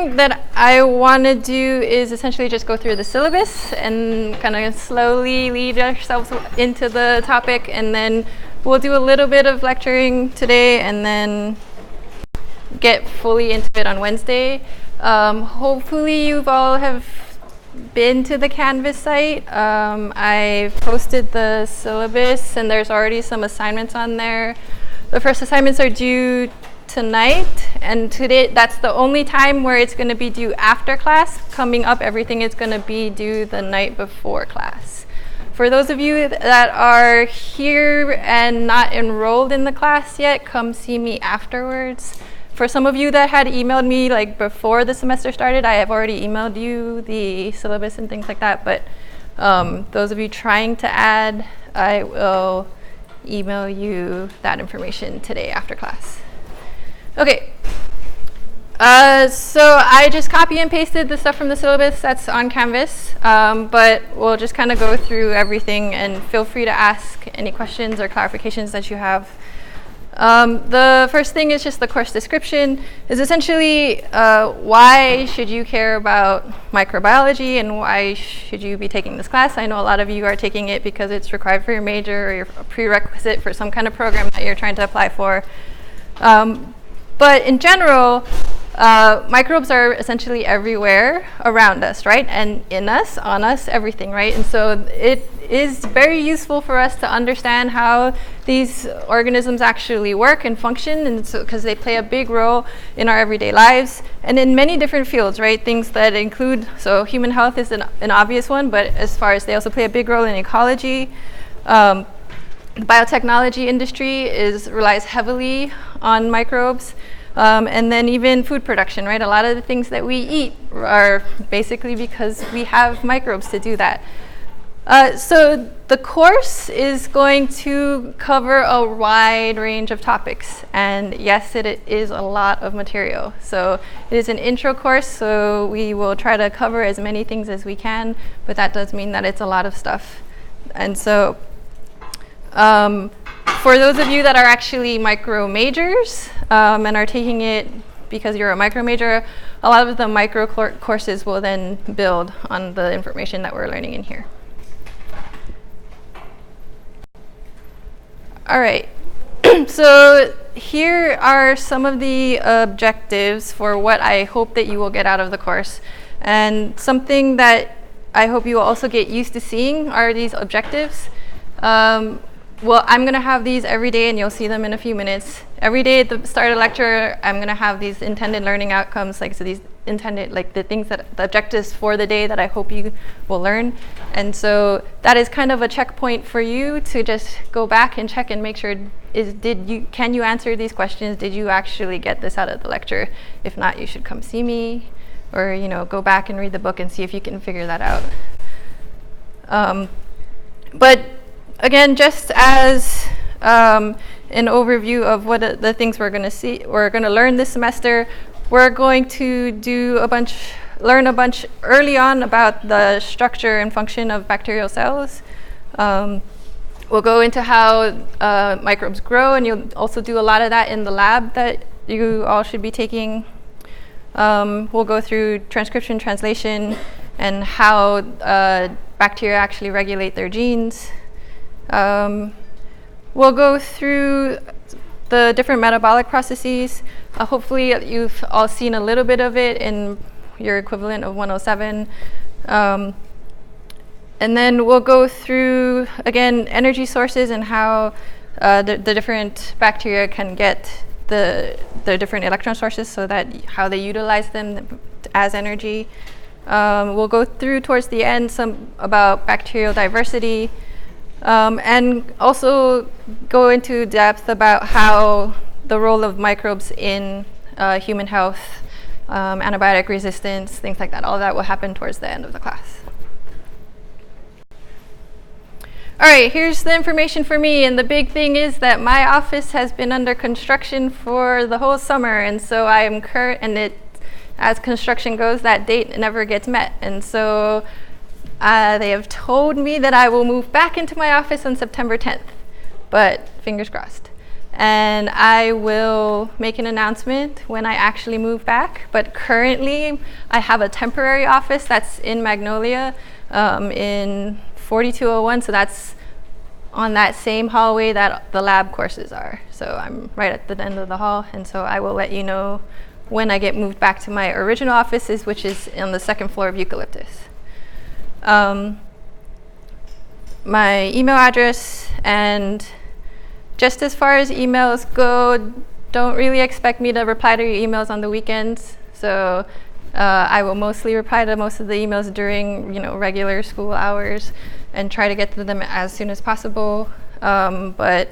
thing that I want to do is essentially just go through the syllabus and kind of slowly lead ourselves into the topic, and then we'll do a little bit of lecturing today and then get fully into it on Wednesday. Hopefully you all have been to the Canvas site. I've posted the syllabus and there's already some assignments on there. The first assignments are due tonight, and today that's the only time where it's going to be due after class. Coming up, everything is going to be due the night before class. For those of you that are here and not enrolled in the class yet, come see me afterwards. For some of you that had emailed me like before the semester started, I have already emailed you the syllabus and things like that, but those of you trying to add, I will email you that information today after class. Okay, so I just copy and pasted the stuff from the syllabus that's on Canvas, but we'll just kind of go through everything, and feel free to ask any questions or clarifications that you have. The first thing is just the course description. Is essentially why should you care about microbiology and why should you be taking this class? I know a lot of you are taking it because it's required for your major or your prerequisite for some kind of program that you're trying to apply for. But in general, microbes are essentially everywhere around us, right? And in us, on us, everything, right? And so it is very useful for us to understand how these organisms actually work and function, and so because they play a big role in our everyday lives and in many different fields, right? Things that include, so human health is an obvious one, but as far as they also play a big role in ecology. The biotechnology industry relies heavily on microbes. And then even food production, right? A lot of the things that we eat are basically because we have microbes to do that. So the course is going to cover a wide range of topics. And yes, it is a lot of material. So it is an intro course, so we will try to cover as many things as we can, but that does mean that it's a lot of stuff. And so for those of you that are actually micro majors and are taking it because you're a micro major, a lot of the micro courses will then build on the information that we're learning in here. All right, so here are some of the objectives for what I hope that you will get out of the course. And something that I hope you will also get used to seeing are these objectives. Well, I'm going to have these every day, and you'll see them in a few minutes. Every day at the start of the lecture, I'm going to have these intended learning outcomes, like so these intended, like the things that, the objectives for the day that I hope you will learn. And so that is kind of a checkpoint for you to just go back and check and make sure, can you answer these questions? Did you actually get this out of the lecture? If not, you should come see me, or go back and read the book and see if you can figure that out. But again, just as an overview of what the things we're going to learn this semester, we're going to learn a bunch early on about the structure and function of bacterial cells. We'll go into how microbes grow, and you'll also do a lot of that in the lab that you all should be taking. We'll go through transcription, translation, and how bacteria actually regulate their genes. We'll go through the different metabolic processes. Hopefully you've all seen a little bit of it in your equivalent of 107. And then we'll go through, again, energy sources and how the different bacteria can get the different electron sources, so that how they utilize them as energy. We'll go through towards the end some about bacterial diversity. And also go into depth about how the role of microbes in human health, antibiotic resistance, things like that. All of that will happen towards the end of the class. All right, here's the information for me. And the big thing is that my office has been under construction for the whole summer. And so I am as construction goes, that date never gets met. And so they have told me that I will move back into my office on September 10th, but fingers crossed. and I will make an announcement when I actually move back. But currently, I have a temporary office that's in Magnolia in 4201, so that's on that same hallway that the lab courses are. So I'm right at the end of the hall, and so I will let you know when I get moved back to my original offices, which is on the second floor of Eucalyptus. My email address, and just as far as emails go, don't really expect me to reply to your emails on the weekends. So I will mostly reply to most of the emails during regular school hours and try to get to them as soon as possible. But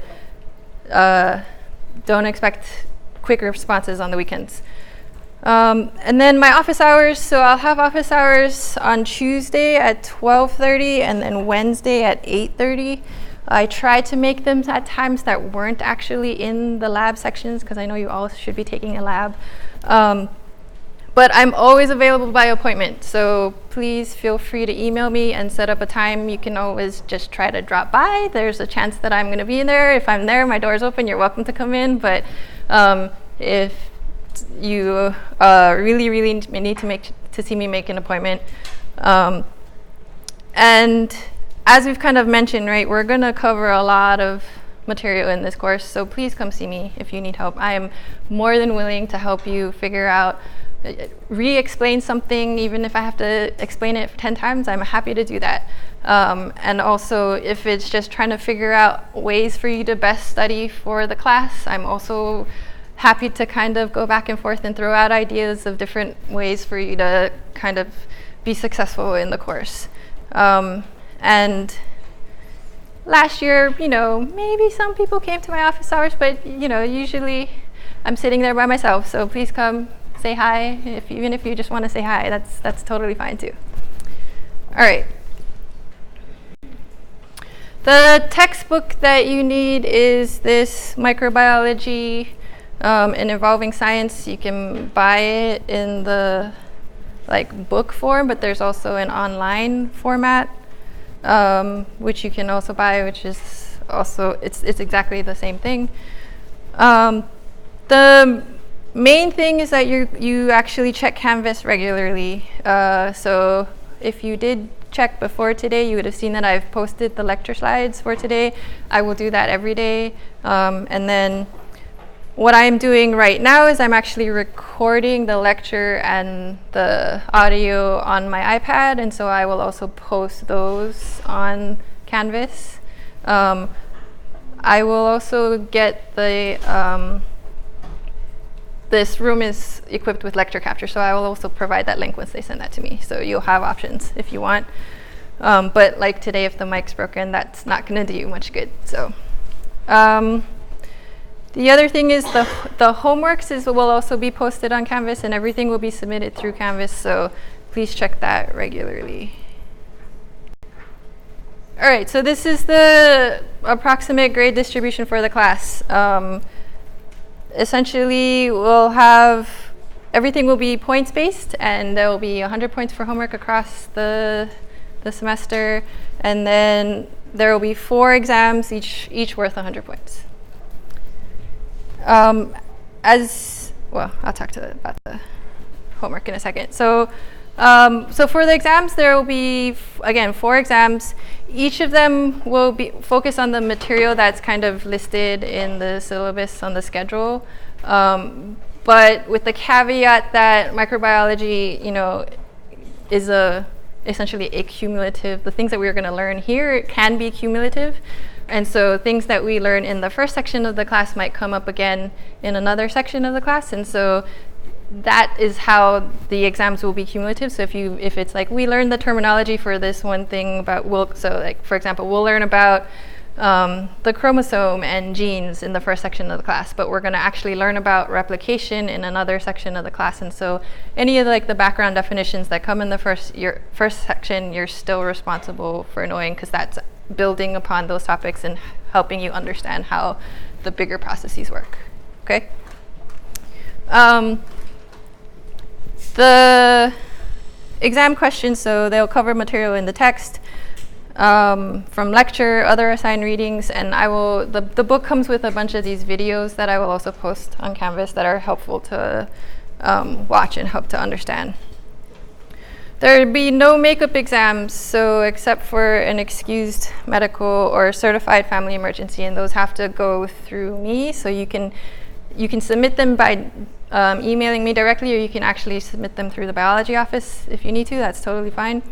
don't expect quick responses on the weekends. And then my office hours, so I'll have office hours on Tuesday at 12:30 and then Wednesday at 8:30. I tried to make them at times that weren't actually in the lab sections, because I know you all should be taking a lab. But I'm always available by appointment, so please feel free to email me and set up a time. You can always just try to drop by. There's a chance that I'm going to be in there. If I'm there, my door's open, you're welcome to come in. But if you really need to see me make an appointment. And as we've kind of mentioned, right, we're going to cover a lot of material in this course, so please come see me if you need help. I am more than willing to help you figure out, re-explain something. Even if I have to explain it 10 times, I'm happy to do that. And also, if it's just trying to figure out ways for you to best study for the class, I'm also happy to kind of go back and forth and throw out ideas of different ways for you to kind of be successful in the course. And last year, maybe some people came to my office hours, but usually I'm sitting there by myself. So please come say hi. Even if you just want to say hi, that's totally fine too. All right. The textbook that you need is this Microbiology and Evolving Science. You can buy it in the book form, but there's also an online format which you can also buy, which is also it's exactly the same thing. The main thing is that you actually check Canvas regularly. So if you did check before today, you would have seen that I've posted the lecture slides for today. I will do that every day. And then what I'm doing right now is I'm actually recording the lecture and the audio on my iPad, and so I will also post those on Canvas. I will also get the this room is equipped with lecture capture, so I will also provide that link once they send that to me. So you'll have options if you want. But like today, if the mic's broken, that's not going to do you much good. So the other thing is the homeworks will also be posted on Canvas, and everything will be submitted through Canvas. So please check that regularly. All right, so this is the approximate grade distribution for the class. Essentially, we'll have everything will be points based, and there will be 100 points for homework across the semester, and then there will be 4 exams, each worth 100 points. As well, I'll talk about the homework in a second. So for the exams, there will be again 4 exams. Each of them will be focused on the material that's kind of listed in the syllabus on the schedule, but with the caveat that microbiology, is essentially a cumulative. The things that we're going to learn here can be cumulative, and so things that we learn in the first section of the class might come up again in another section of the class, and so that is how the exams will be cumulative. So if it's like we learned the terminology for this one thing about for example, we'll learn about the chromosome and genes in the first section of the class, but we're going to actually learn about replication in another section of the class. And so any of the background definitions that come in the first section, you're still responsible for knowing, because that's building upon those topics and helping you understand how the bigger processes work. Okay. The exam questions, so they'll cover material in the text. from lecture, other assigned readings, and the book comes with a bunch of these videos that I will also post on Canvas that are helpful to watch and help to understand. There would be no makeup exams, so except for an excused medical or certified family emergency, and those have to go through me. So you can submit them by emailing me directly, or you can actually submit them through the biology office if you need to. That's totally fine.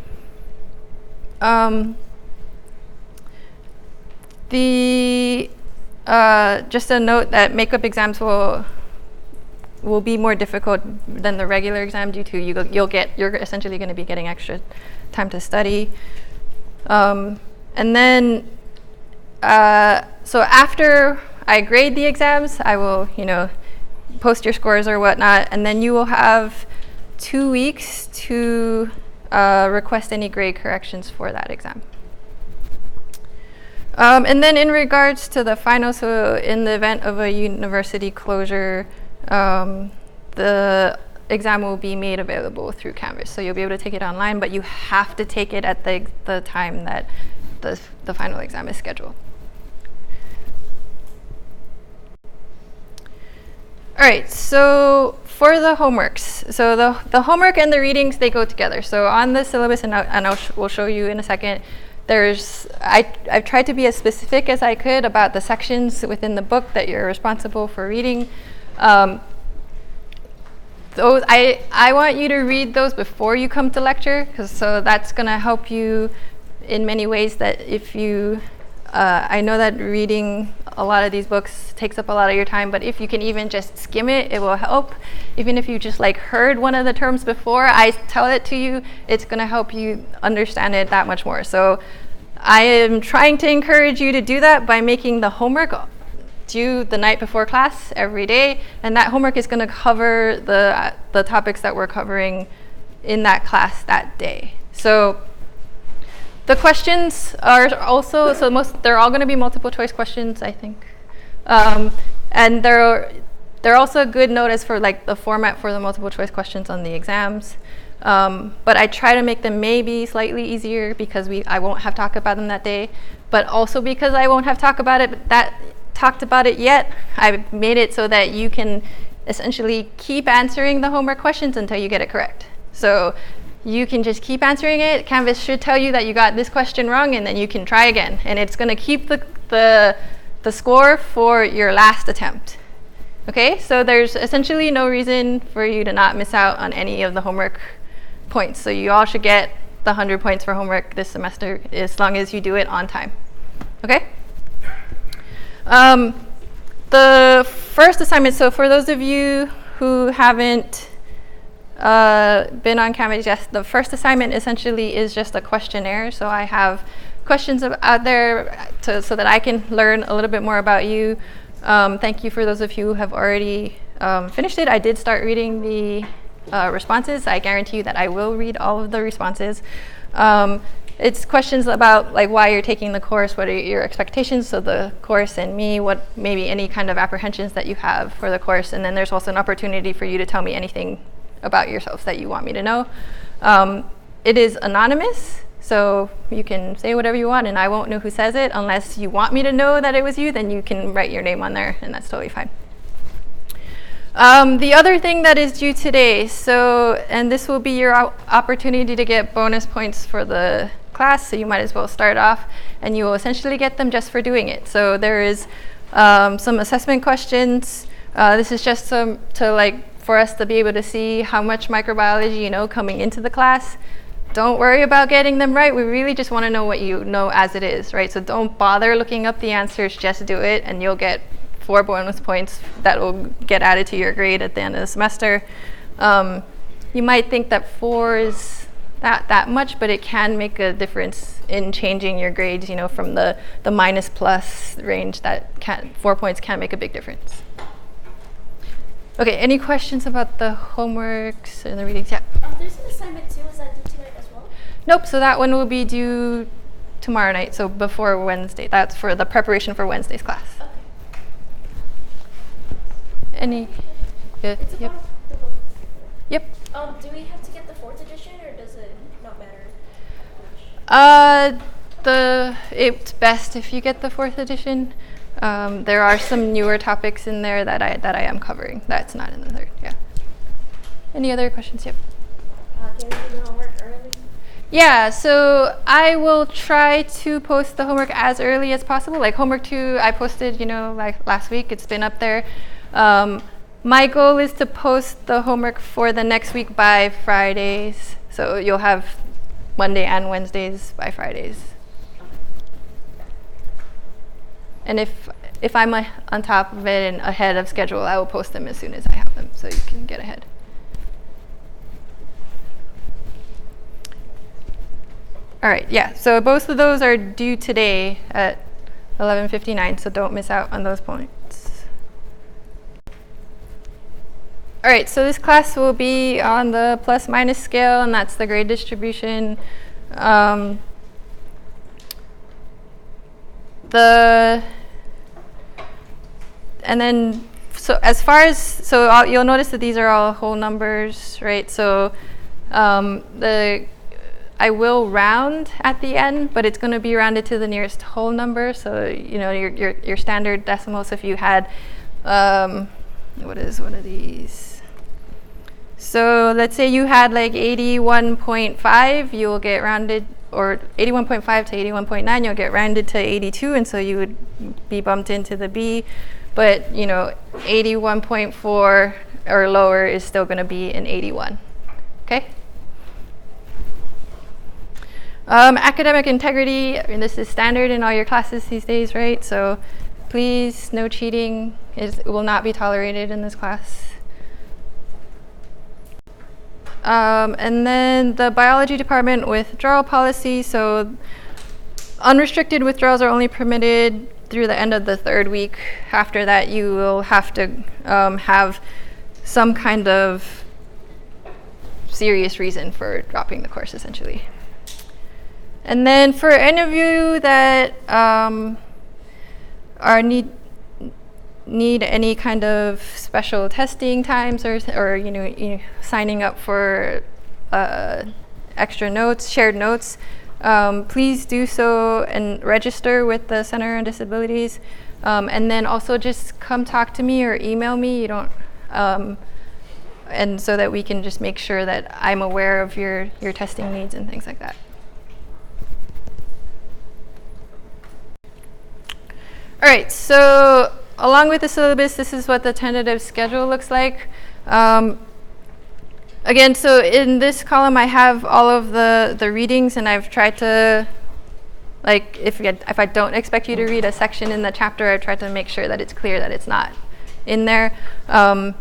Just a note that makeup exams will be more difficult than the regular exam due to you're essentially going to be getting extra time to study. And then so after I grade the exams, I will post your scores or whatnot, and then you will have 2 weeks to request any grade corrections for that exam. And then in regards to the final, so in the event of a university closure, the exam will be made available through Canvas. So you'll be able to take it online, but you have to take it at the time that the final exam is scheduled. All right, so for the homeworks, so the homework and the readings, they go together. So on the syllabus, and we'll show you in a second, I've tried to be as specific as I could about the sections within the book that you're responsible for reading. Those I want you to read those before you come to lecture, so that's going to help you in many ways. That if you, I know that reading a lot of these books takes up a lot of your time, but if you can even just skim it, it will help. Even if you just heard one of the terms before I tell it to you, it's going to help you understand it that much more. So I am trying to encourage you to do that by making the homework due the night before class every day, and that homework is going to cover the topics that we're covering in that class that day. So the questions are also, they're all going to be multiple choice questions, I think. And they're also a good notice for the format for the multiple choice questions on the exams. But I try to make them maybe slightly easier because I won't have talked about them that day, but also because I won't have talked about it yet, I've made it so that you can essentially keep answering the homework questions until you get it correct. So you can just keep answering it. Canvas should tell you that you got this question wrong, and then you can try again. And it's going to keep the score for your last attempt. Okay, so there's essentially no reason for you to not miss out on any of the homework points. So you all should get the 100 points for homework this semester as long as you do it on time. Okay? The first assignment, so for those of you who haven't been on Canvas, yes, the first assignment essentially is just a questionnaire. So I have questions out there so that I can learn a little bit more about you. Thank you for those of you who have already finished it. I did start reading the responses. I guarantee you that I will read all of the responses. It's questions about why you're taking the course, what are your expectations of the course and me, what maybe any kind of apprehensions that you have for the course, and then there's also an opportunity for you to tell me anything about yourself that you want me to know. It is anonymous, so you can say whatever you want and I won't know who says it unless you want me to know that it was you. Then you can write your name on there and that's totally fine. The other thing that is due today, and this will be your opportunity to get bonus points for the class, so you might as well start off, and you will essentially get them just for doing it. So there is some assessment questions. This is just for us to be able to see how much microbiology you know coming into the class. Don't worry about getting them right. We really just want to know what you know as it is, right? So don't bother looking up the answers, just do it, and you'll get 4 bonus points that will get added to your grade at the end of the semester. You might think that 4 is that much, but it can make a difference in changing your grades, from the minus plus range. 4 points can make a big difference. Okay, any questions about the homeworks and the readings? Yeah? There's an assignment too. Is that due tonight as well? Nope, so that one will be due tomorrow night, so before Wednesday. That's for the preparation for Wednesday's class. Okay. Any? Good. It's Yep. about the book. Yep. Do we have to get the 4th edition, or does it not matter it's best if you get the 4th edition. There are some newer topics in there that I am covering. That's not in the 3rd. Yeah. Any other questions? Yep. Can you do the homework early? Yeah, so I will try to post the homework as early as possible. Like homework 2, I posted, like last week. It's been up there. My goal is to post the homework for the next week by Fridays. So you'll have Monday and Wednesdays by Fridays. And if I'm on top of it and ahead of schedule, I will post them as soon as I have them, so you can get ahead. All right, yeah, so both of those are due today at 11:59, so don't miss out on those points. All right, so this class will be on the plus-minus scale, and that's the grade distribution. And then, so as far as, you'll notice that these are all whole numbers, right? So I will round at the end, but it's going to be rounded to the nearest whole number. So your standard decimal. So if you had, what is one of these? So let's say you had like 81.5, you will get rounded, or 81.5 to 81.9, you'll get rounded to 82, and so you would be bumped into the B. But 81.4 or lower is still going to be an 81. Okay. Academic integrity, this is standard in all your classes these days, right? So please, no cheating. It will not be tolerated in this class. And then the biology department withdrawal policy. So unrestricted withdrawals are only permitted through the end of the 3rd week. After that, you will have to have some kind of serious reason for dropping the course, essentially. And then for any of you that need any kind of special testing times or signing up for extra notes, shared notes, please do so and register with the Center on Disabilities. And then also just come talk to me or email me. You don't, and so that we can just make sure that I'm aware of your testing needs and things like that. All right, so along with the syllabus, this is what the tentative schedule looks like. Again, so in this column, I have all of the readings, and I've tried to, like, if I don't expect you to read a section in the chapter, I've tried to make sure that it's clear that it's not in there. And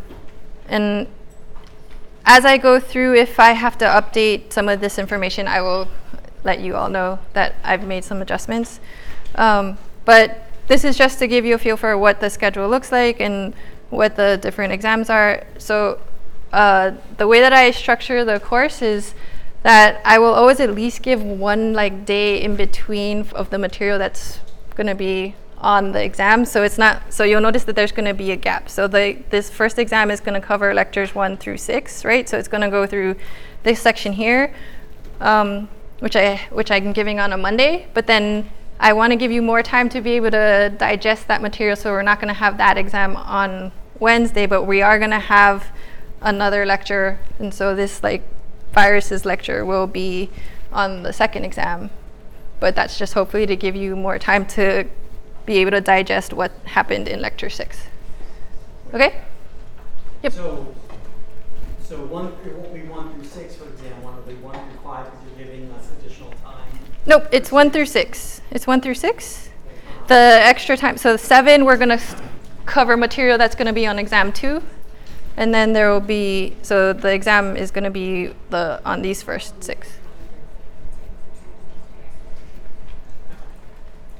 as I go through, if I have to update some of this information, I will let you all know that I've made some adjustments. But this is just to give you a feel for what the schedule looks like and what the different exams are. So the way that I structure the course is that I will always at least give one day in between of the material that's going to be on the exam. So it's not, so you'll notice that there's going to be a gap. So this first exam is going to cover lectures 1 through 6, right? So it's going to go through this section here, which I'm giving on a Monday, but then I want to give you more time to be able to digest that material, so we're not going to have that exam on Wednesday, but we are going to have another lecture, and so this viruses lecture will be on the 2nd exam, but that's just hopefully to give you more time to be able to digest what happened in lecture 6. Okay? Yep. So it won't be 1 through 6 for exam 1, it'll be 1 through 5 because you're giving us additional time. Nope, it's 1 through 6. It's 1 through 6. The extra time, so 7, we're going to cover material that's going to be on exam 2. And then there will be, so the exam is going to be on these first 6.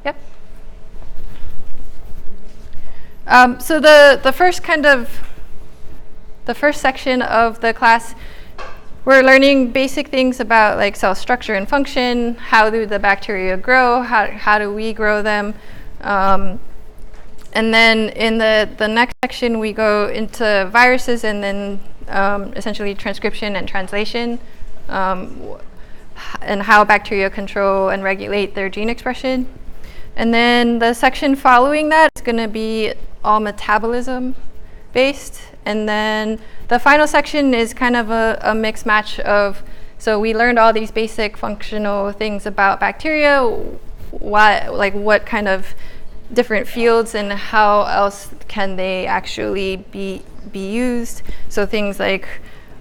Yep. So the first section of the class, we're learning basic things about cell structure and function. How do the bacteria grow? How do we grow them? And then in the next section, we go into viruses and then essentially transcription and translation. and how bacteria control and regulate their gene expression. And then the section following that is going to be all metabolism based. And then the final section is kind of a mixed match of, so we learned all these basic functional things about bacteria, what kind of different fields and how else can they actually be used. So things like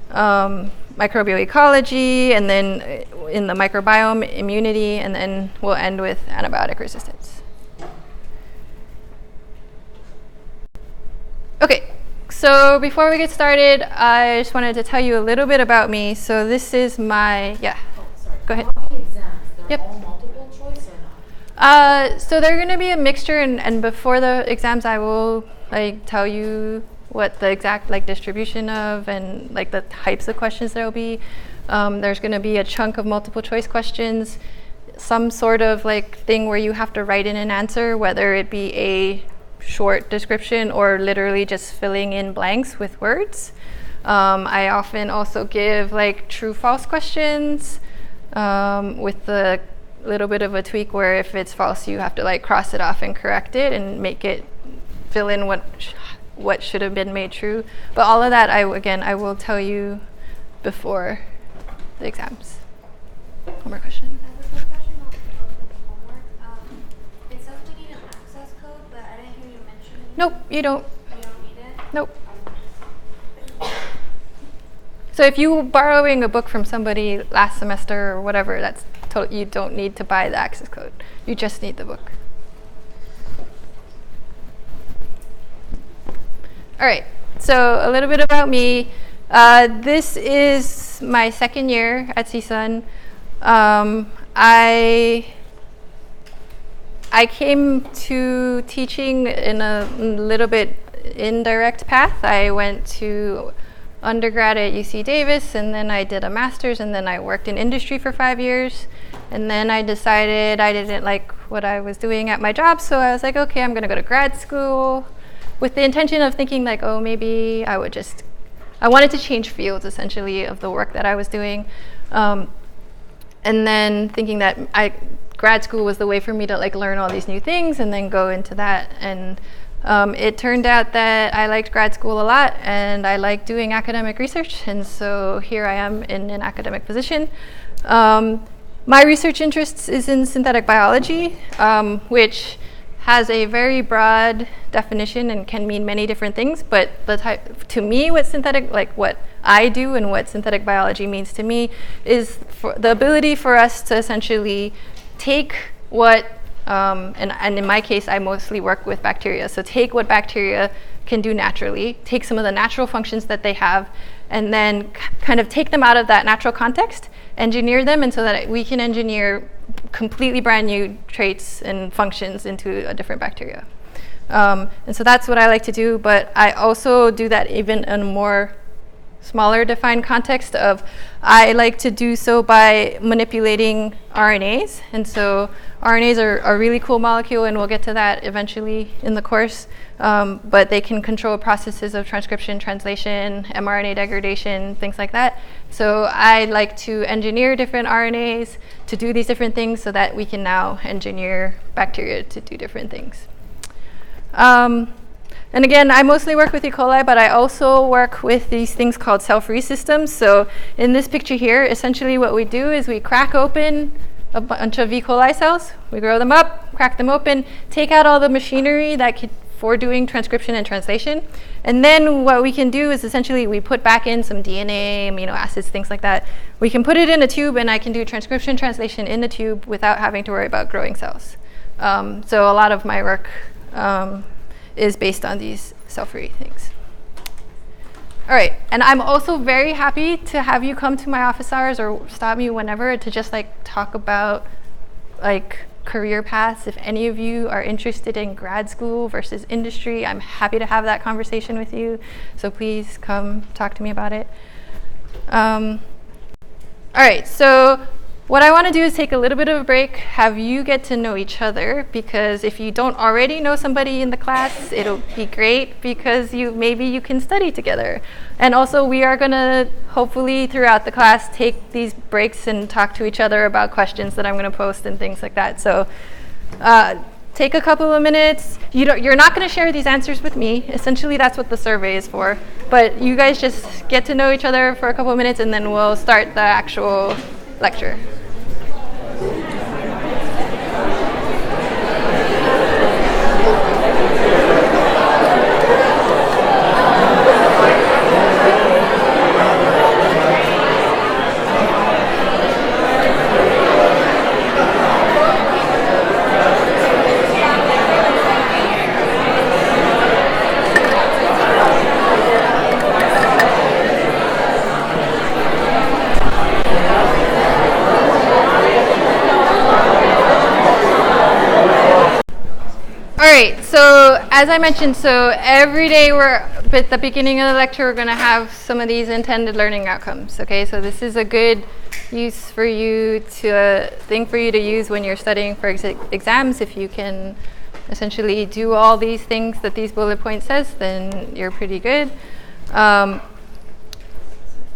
microbial ecology, and then in the microbiome, immunity, and then we'll end with antibiotic resistance. Okay, so before we get started, I just wanted to tell you a little bit about me. So this is my, Oh, sorry. Go ahead. All the exams, they're Yep. all multiple choice or not? So they're going to be a mixture, and before the exams, I will tell you what the exact distribution of and the types of questions there'll be. There's going to be a chunk of multiple choice questions, some sort of thing where you have to write in an answer, whether it be a short description or literally just filling in blanks with words. I often also give true-false questions with the little bit of a tweak where if it's false, you have to cross it off and correct it and make it fill in what should have been made true. But all of that, I will tell you before the exams. One more question. I have a quick question about the homework. It says we need an access code, but I didn't hear you mention it. Nope, you don't. You don't need it? Nope. So if you were borrowing a book from somebody last semester or whatever, you don't need to buy the access code. You just need the book. All right, so a little bit about me. This is my second year at CSUN. I came to teaching in a little bit indirect path. I went to undergrad at UC Davis, and then I did a master's, and then I worked in industry for 5 years. And then I decided I didn't like what I was doing at my job, so I was like, okay, I'm gonna go to grad school with the intention of thinking oh, maybe I wanted to change fields essentially of the work that I was doing. And then thinking that grad school was the way for me to learn all these new things and then go into that. And it turned out that I liked grad school a lot and I liked doing academic research, and so here I am in an academic position. My research interests is in synthetic biology, which has a very broad definition and can mean many different things, but to me what what I do and what synthetic biology means to me is the ability for us to essentially take what and in my case, I mostly work with bacteria. So take what bacteria can do naturally, take some of the natural functions that they have, and then kind of take them out of that natural context, engineer them, and so that we can engineer completely brand new traits and functions into a different bacteria. And so that's what I like to do, but I also do that even in a more smaller defined context of I like to do so by manipulating RNAs. And so RNAs are a really cool molecule, and we'll get to that eventually in the course. But they can control processes of transcription, translation, mRNA degradation, things like that. So I like to engineer different RNAs to do these different things so that we can now engineer bacteria to do different things. And again, I mostly work with E. coli, but I also work with these things called cell-free systems. So in this picture here, essentially what we do is we crack open a bunch of E. coli cells, we grow them up, crack them open, take out all the machinery for doing transcription and translation. And then what we can do is essentially we put back in some DNA, amino acids, things like that. We can put it in a tube, and I can do transcription, translation in the tube without having to worry about growing cells. So a lot of my work is based on these cell-free things. All right, and I'm also very happy to have you come to my office hours or stop me whenever to just talk about career paths. If any of you are interested in grad school versus industry, I'm happy to have that conversation with you. So please come talk to me about it. All right, so what I want to do is take a little bit of a break, have you get to know each other, because if you don't already know somebody in the class, it'll be great because maybe you can study together. And also we are going to hopefully throughout the class take these breaks and talk to each other about questions that I'm going to post and things like that. So take a couple of minutes. You're not going to share these answers with me. Essentially, that's what the survey is for. But you guys just get to know each other for a couple of minutes, and then we'll start the actual lecture. Alright, so as I mentioned, so every day at the beginning of the lecture, we're going to have some of these intended learning outcomes. Okay, so this is a good use for you thing for you to use when you're studying for exams. If you can essentially do all these things that these bullet points says, then you're pretty good.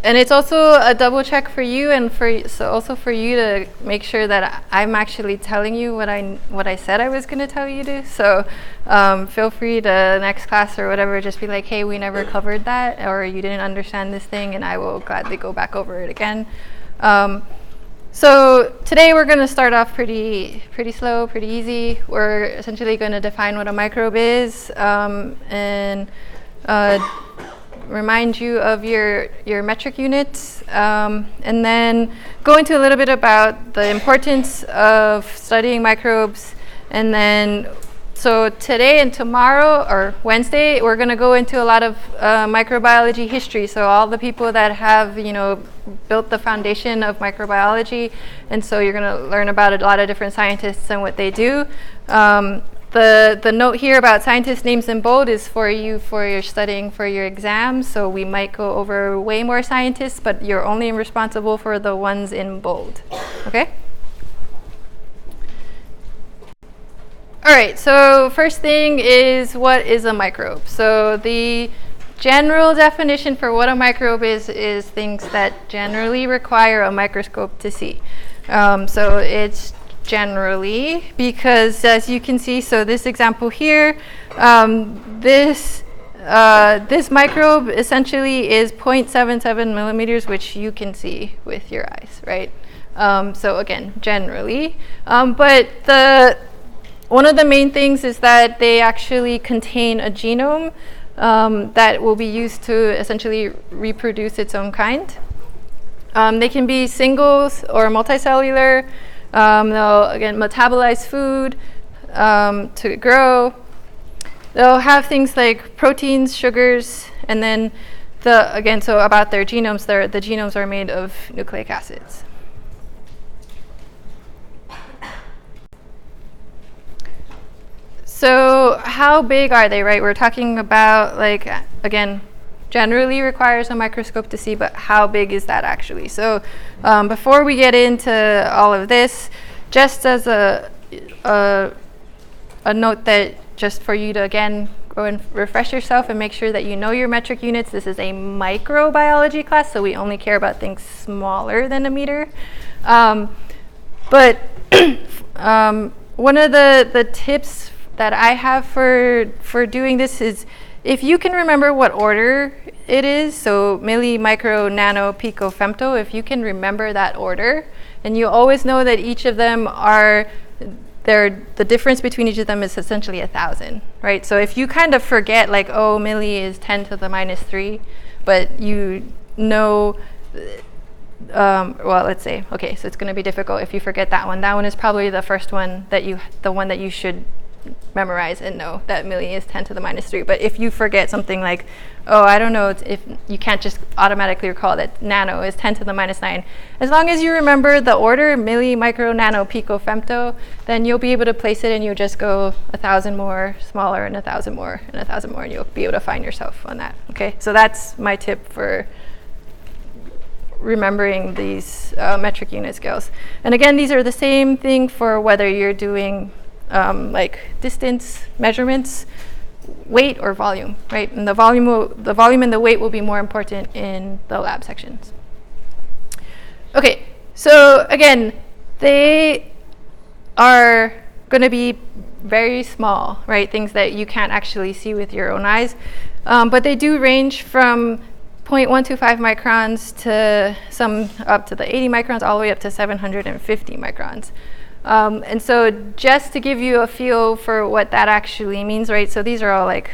And it's also a double check for you, and also for you to make sure that I'm actually telling you what I said I was going to tell you to. So feel free to next class or whatever, just be like, hey, we never covered that, or you didn't understand this thing, and I will gladly go back over it again. So today we're going to start off pretty slow, pretty easy. We're essentially going to define what a microbe is, and remind you of your metric units, and then go into a little bit about the importance of studying microbes. And then so today and tomorrow, or Wednesday, we're going to go into a lot of microbiology history. So all the people that have built the foundation of microbiology, and so you're going to learn about a lot of different scientists and what they do. The note here about scientist names in bold is for your studying for your exams. So we might go over way more scientists, but you're only responsible for the ones in bold. Okay? All right, so first thing is, what is a microbe? So the general definition for what a microbe is things that generally require a microscope to see. So it's generally, because as you can see, so this example here, this microbe essentially is 0.77 millimeters, which you can see with your eyes, right? So again, generally, but one of the main things is that they actually contain a genome that will be used to essentially reproduce its own kind. They can be singles or multicellular. They'll, again, metabolize food to grow. They'll have things like proteins, sugars, and then so about their genomes, the genomes are made of nucleic acids. So how big are they, right? We're talking about, like, again, generally requires a microscope to see, but how big is that actually? So before we get into all of this, just as a note that just for you to, again, go and refresh yourself and make sure that you know your metric units. This is a microbiology class, so we only care about things smaller than a meter. But one of the tips that I have for doing this is, if you can remember what order it is, so milli, micro, nano, pico, femto, if you can remember that order, and you always know that each of them the difference between each of them is essentially 1,000, right? So if you kind of forget, like, oh, milli is 10 to the minus 3, but you know, well, let's say, okay, so it's going to be difficult if you forget that one. That one is probably the first one the one that you should memorize and know, that milli is 10 to the minus 3. But if you forget something like, oh, I don't know, if you can't just automatically recall that nano is 10 to the minus 9, as long as you remember the order, milli, micro, nano, pico, femto, then you'll be able to place it, and you'll just go 1,000 more, smaller, and 1,000 more, and 1,000 more, and you'll be able to find yourself on that. Okay, so that's my tip for remembering these metric unit scales. And again, these are the same thing for whether you're doing like distance measurements, weight, or volume, right? And the volume and the weight will be more important in the lab sections. Okay, so again, they are going to be very small, right? Things that you can't actually see with your own eyes. But they do range from 0.125 microns to some up to the 80 microns, all the way up to 750 microns. And so just to give you a feel for what that actually means, right? So these are all like,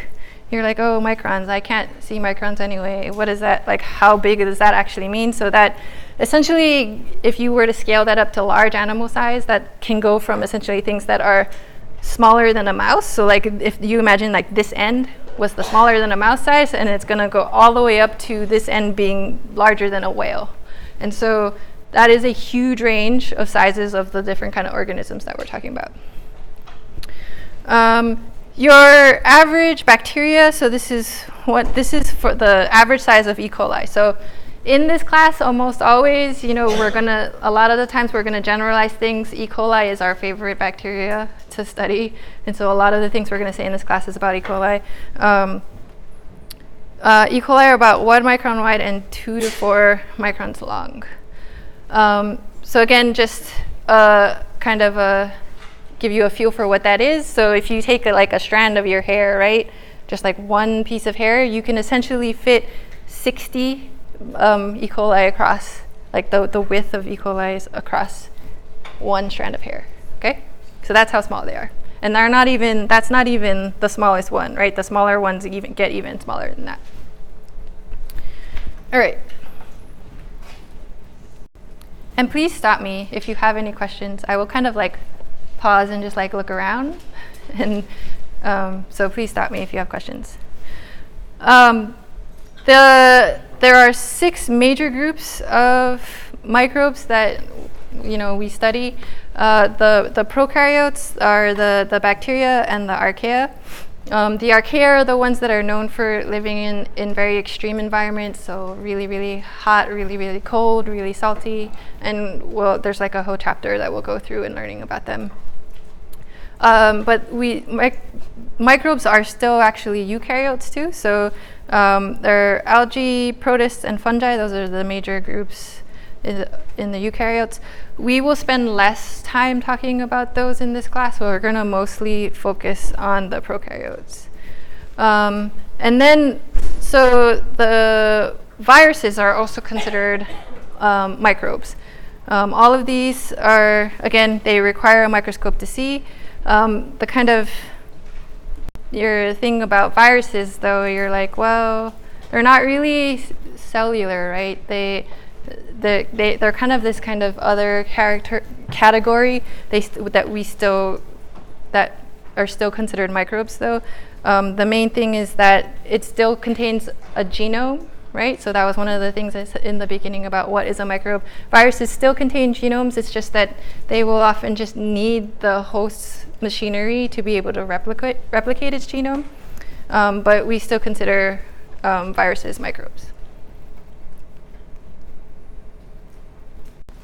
you're like, oh, microns, I can't see microns anyway. What is that, like, how big does that actually mean? So that essentially, if you were to scale that up to large animal size, that can go from essentially things that are smaller than a mouse. So like if you imagine like this end was the smaller than a mouse size, and it's gonna go all the way up to this end being larger than a whale. And so that is a huge range of sizes of the different kind of organisms that we're talking about. Your average bacteria, so this is for the average size of E. coli. So in this class, almost always, a lot of the times we're gonna generalize things. E. coli is our favorite bacteria to study. And so a lot of the things we're gonna say in this class is about E. coli. E. coli are about 1 micron wide and 2 to 4 microns long. So again, just kind of give you a feel for what that is. So if you take like a strand of your hair, right, just like one piece of hair, you can essentially fit 60 E. coli across, like the width of E. coli across one strand of hair. Okay, so that's how small they are, and that's not even the smallest one, right? The smaller ones get even smaller than that. All right. And please stop me if you have any questions. I will kind of like pause and just like look around. And so please stop me if you have questions. There are 6 major groups of microbes that we study. The prokaryotes are the bacteria and the archaea. The archaea are the ones that are known for living in very extreme environments, so really, really hot, really, really cold, really salty, and there's like a whole chapter that we'll go through in learning about them. But microbes are still actually eukaryotes too, so there are algae, protists, and fungi. Those are the major groups in the eukaryotes. We will spend less time talking about those in this class, but we're going to mostly focus on the prokaryotes. And then, so the viruses are also considered microbes. All of these are, again, they require a microscope to see. The kind of your thing about viruses, though, you're like, well, they're not really cellular, right? They're kind of this kind of other category that are still considered microbes, though. The main thing is that it still contains a genome, right? So that was one of the things I said in the beginning about what is a microbe. Viruses still contain genomes. It's just that they will often just need the host's machinery to be able to replicate its genome. But we still consider viruses microbes.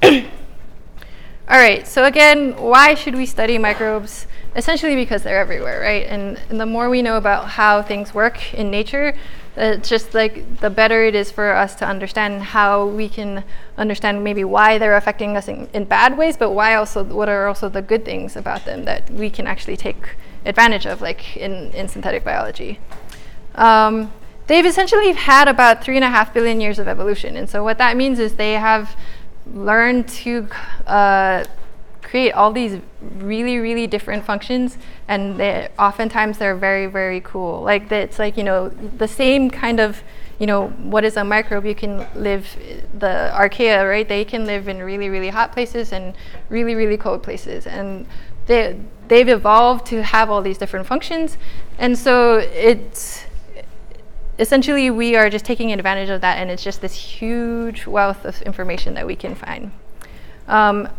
All right, so again, why should we study microbes? Essentially because they're everywhere, right? And the more we know about how things work in nature, it's just like the better it is for us to understand how we can understand maybe why they're affecting us in bad ways, but what are also the good things about them that we can actually take advantage of, like in synthetic biology. They've essentially had about 3.5 billion years of evolution. And so what that means is they have learned to create all these really, really different functions, and oftentimes they're very, very cool. Like it's like, the same kind of, what is a microbe? You can live, the archaea, right? They can live in really, really hot places and really, really cold places. And they've evolved to have all these different functions. And so it's, essentially, we are just taking advantage of that, and it's just this huge wealth of information that we can find. And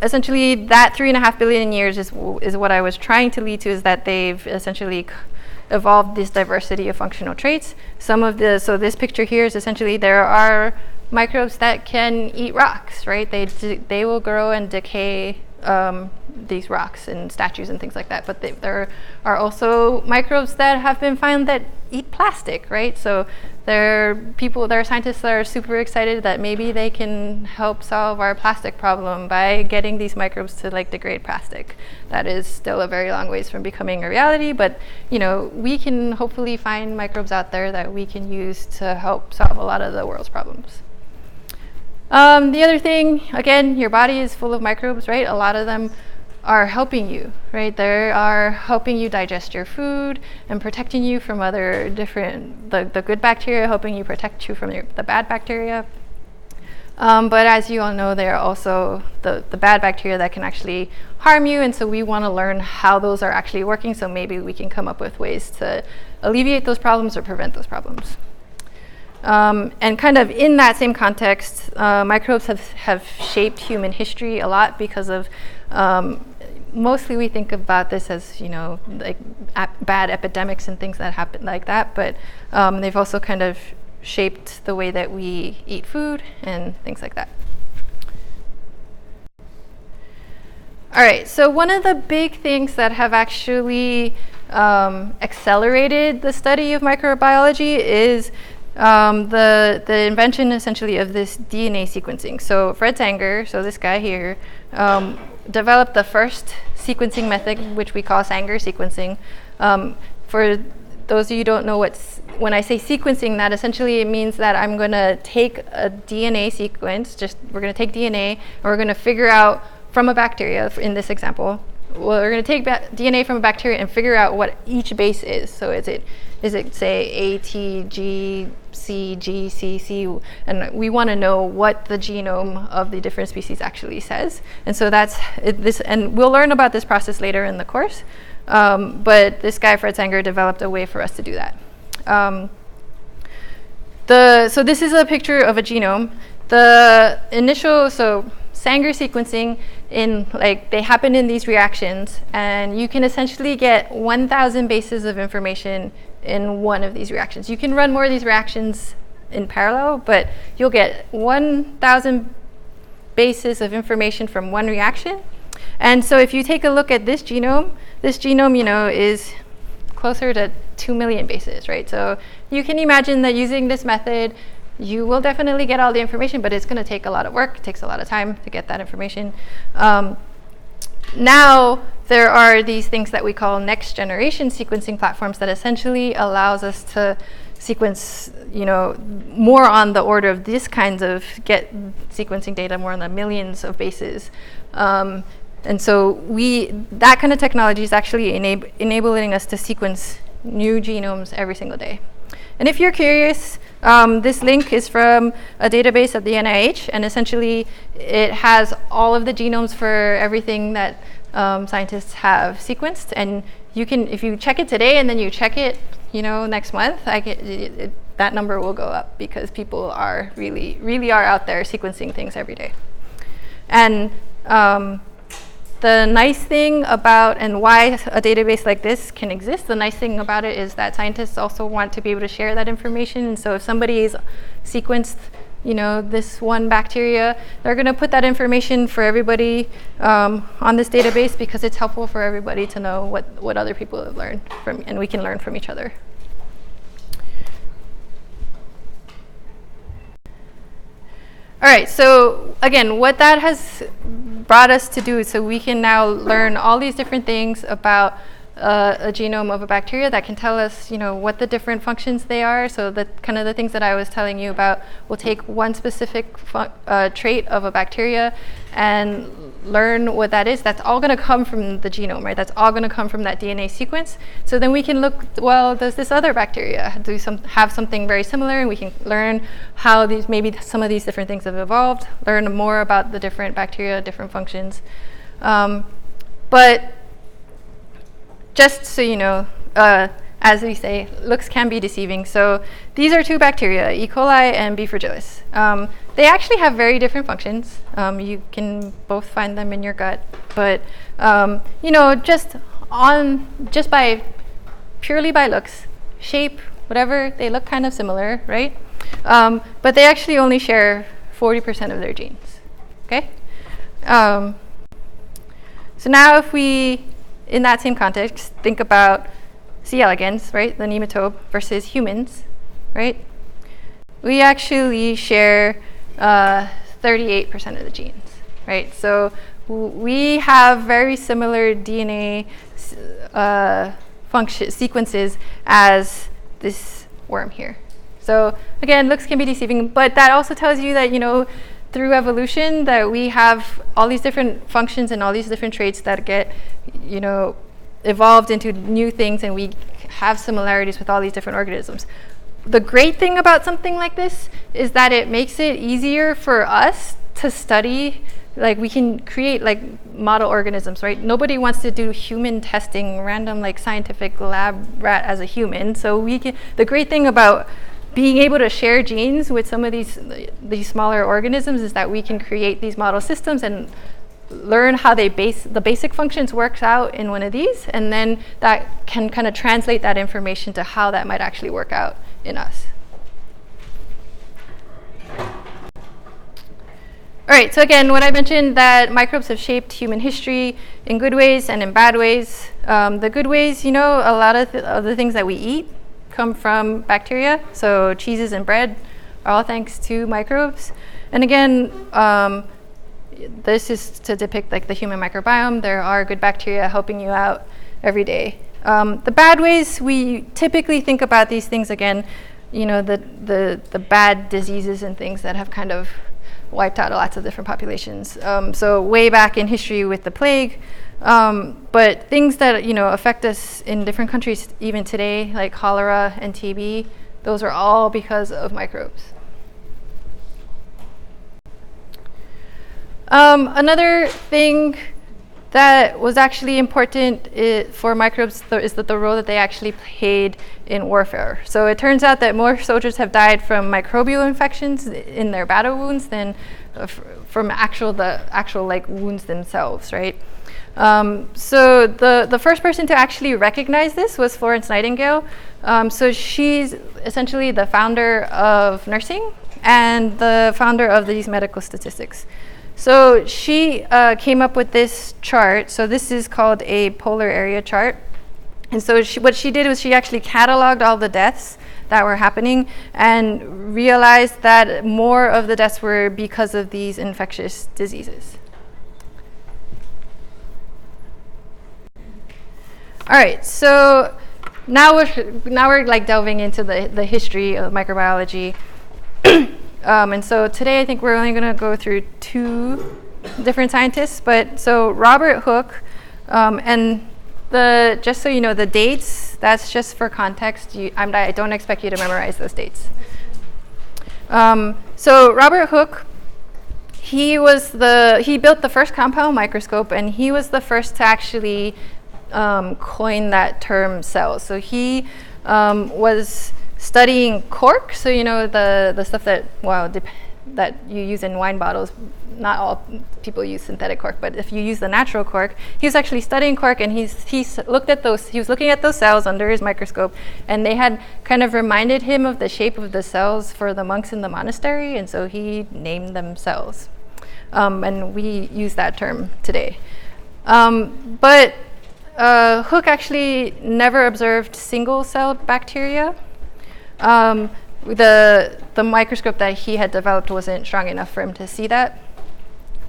essentially, that 3.5 billion years is what I was trying to lead to, is that they've essentially evolved this diversity of functional traits. So this picture here is essentially there are microbes that can eat rocks, right? They will grow and decay these rocks and statues and things like that. But there are also microbes that have been found that eat plastic, right? So there are scientists that are super excited that maybe they can help solve our plastic problem by getting these microbes to like degrade plastic. That is still a very long ways from becoming a reality, but you know, we can hopefully find microbes out there that we can use to help solve a lot of the world's problems. The other thing, again, your body is full of microbes, right? A lot of them are helping you, right? They are helping you digest your food and protecting you from other different, the good bacteria, helping you protect you from the bad bacteria. But as you all know, there are also the bad bacteria that can actually harm you, and so we want to learn how those are actually working, so maybe we can come up with ways to alleviate those problems or prevent those problems. And kind of in that same context, microbes have shaped human history a lot because of, mostly we think about this as, you know, like bad epidemics and things that happen like that, but they've also kind of shaped the way that we eat food and things like that. All right, so one of the big things that have actually accelerated the study of microbiology is the invention essentially of this DNA sequencing. So Fred Sanger, so this guy here, developed the first sequencing method, which we call Sanger sequencing. For those of you who don't know when I say sequencing, that essentially it means that I'm going to take a DNA sequence, we're going to take DNA, and we're going to figure out from a bacteria, in this example, we're going to take DNA from a bacteria and figure out what each base is. So is it say A, T, G, C, G, C, C, and we want to know what the genome of the different species actually says. And so that's this, and we'll learn about this process later in the course. But this guy, Fred Sanger, developed a way for us to do that. So this is a picture of a genome. The initial, so Sanger sequencing, they happen in these reactions, and you can essentially get 1,000 bases of information in one of these reactions. You can run more of these reactions in parallel, but you'll get 1,000 bases of information from one reaction. And so if you take a look at this genome, you know, is closer to 2 million bases, right? So you can imagine that using this method, you will definitely get all the information, but it's going to take a lot of work. It takes a lot of time to get that information. Now there are these things that we call next generation sequencing platforms that essentially allows us to sequence, you know, more on the order of this kinds of sequencing data, more on the millions of bases. And so that kind of technology is actually enabling us to sequence new genomes every single day. And if you're curious, this link is from a database at the NIH, and essentially it has all of the genomes for everything that scientists have sequenced. And you can, if you check it today and then you check it, you know, next month, that number will go up because people are really are out there sequencing things every day. And the nice thing about, and why a database like this can exist, the nice thing about it is that scientists also want to be able to share that information. And so if somebody's sequenced, you know, this one bacteria, they're going to put that information for everybody on this database because it's helpful for everybody to know what other people have learned from, and we can learn from each other. All right, so again, what that has brought us to do is so we can now learn all these different things about a genome of a bacteria that can tell us, you know, what the different functions they are. So that kind of the things that I was telling you about, we'll take one specific trait of a bacteria and learn what that is. That's all going to come from the genome, right? That's all going to come from that DNA sequence. So then we can look, well, does this other bacteria have something very similar? And we can learn how maybe some of these different things have evolved, learn more about the different bacteria, different functions. But just so you know, as we say, looks can be deceiving. So these are two bacteria, E. coli and B. fragilis. They actually have very different functions. You can both find them in your gut, but you know, purely by looks, shape whatever, they look kind of similar, right? But they actually only share 40% of their genes, okay? So now if we, in that same context, think about C. elegans, right, the nematode, versus humans, right? We actually share 38% of the genes, right? So we have very similar DNA sequences as this worm here. So again, looks can be deceiving, but that also tells you that, you know, through evolution, that we have all these different functions and all these different traits that get, you know, evolved into new things, and we have similarities with all these different organisms. The great thing about something like this is that it makes it easier for us to study. Like, we can create like model organisms, right? Nobody wants to do human testing, random like scientific lab rat as a human. So we can, the great thing about being able to share genes with some of these smaller organisms is that we can create these model systems and learn how the basic functions works out in one of these, and then that can kind of translate that information to how that might actually work out in us. All right, so again, what I mentioned, that microbes have shaped human history in good ways and in bad ways. The good ways, you know, a lot of the things that we eat come from bacteria. So cheeses and bread are all thanks to microbes. And again, this is to depict like the human microbiome. There are good bacteria helping you out every day. The bad ways, we typically think about these things again, you know, the bad diseases and things that have kind of wiped out lots of different populations. So way back in history with the plague, but things that, you know, affect us in different countries even today, like cholera and TB, those are all because of microbes. Another thing that was actually important for microbes is that the role that they actually played in warfare. So it turns out that more soldiers have died from microbial infections in their battle wounds than from the actual like wounds themselves, right? So the first person to actually recognize this was Florence Nightingale. So she's essentially the founder of nursing and the founder of these medical statistics. So she came up with this chart. So this is called a polar area chart. And so what she did was she actually cataloged all the deaths that were happening and realized that more of the deaths were because of these infectious diseases. All right, so now we're like delving into the history of microbiology. And so today I think we're only going to go through two different scientists. But so Robert Hooke, and just so you know, the dates, that's just for context. I don't expect you to memorize those dates. So Robert Hooke, he built the first compound microscope, and he was the first to actually coin that term cells. So he was studying cork, so you know the stuff that that you use in wine bottles. Not all people use synthetic cork, but if you use the natural cork, he was actually studying cork, and he was looking at those cells under his microscope, and they had kind of reminded him of the shape of the cells for the monks in the monastery, and so he named them cells, and we use that term today. But Hooke actually never observed single-celled bacteria. The microscope that he had developed wasn't strong enough for him to see that.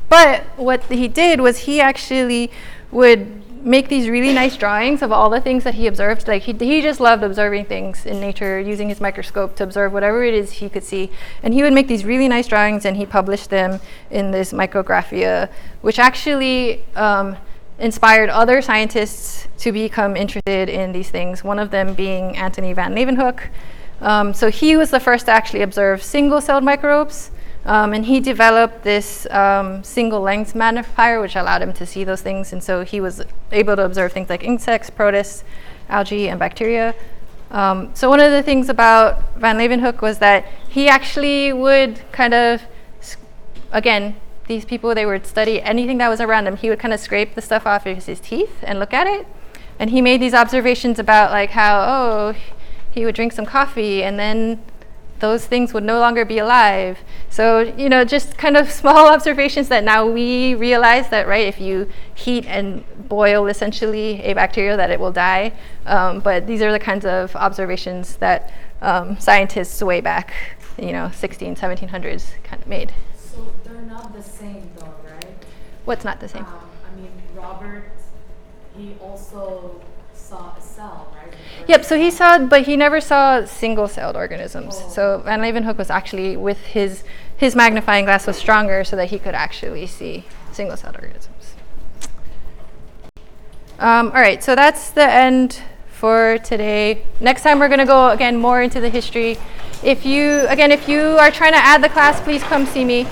But what he did was he actually would make these really nice drawings of all the things that he observed. Like he just loved observing things in nature, using his microscope to observe whatever it is he could see. And he would make these really nice drawings, and he published them in this Micrographia, which actually inspired other scientists to become interested in these things, one of them being Antony van Leeuwenhoek. So he was the first to actually observe single-celled microbes, and he developed this single-length magnifier, which allowed him to see those things. And so he was able to observe things like insects, protists, algae, and bacteria. So one of the things about van Leeuwenhoek was that he actually would kind of, again, these people, they would study anything that was around them. He would kind of scrape the stuff off of his teeth and look at it. And he made these observations about like how, he would drink some coffee, and then those things would no longer be alive. So, you know, just kind of small observations that now we realize that, right, if you heat and boil essentially a bacteria, that it will die. But these are the kinds of observations that scientists way back, you know, 1700s kind of made. So they're not the same though, right? What's not the same? I mean, Robert, he also saw a cell, right? Yep, so he saw, but he never saw single-celled organisms. Oh. So Van Leeuwenhoek was actually, with his magnifying glass was stronger so that he could actually see single-celled organisms. All right, so that's the end for today. Next time we're going to go, again, more into the history. If you are trying to add the class, please come see me.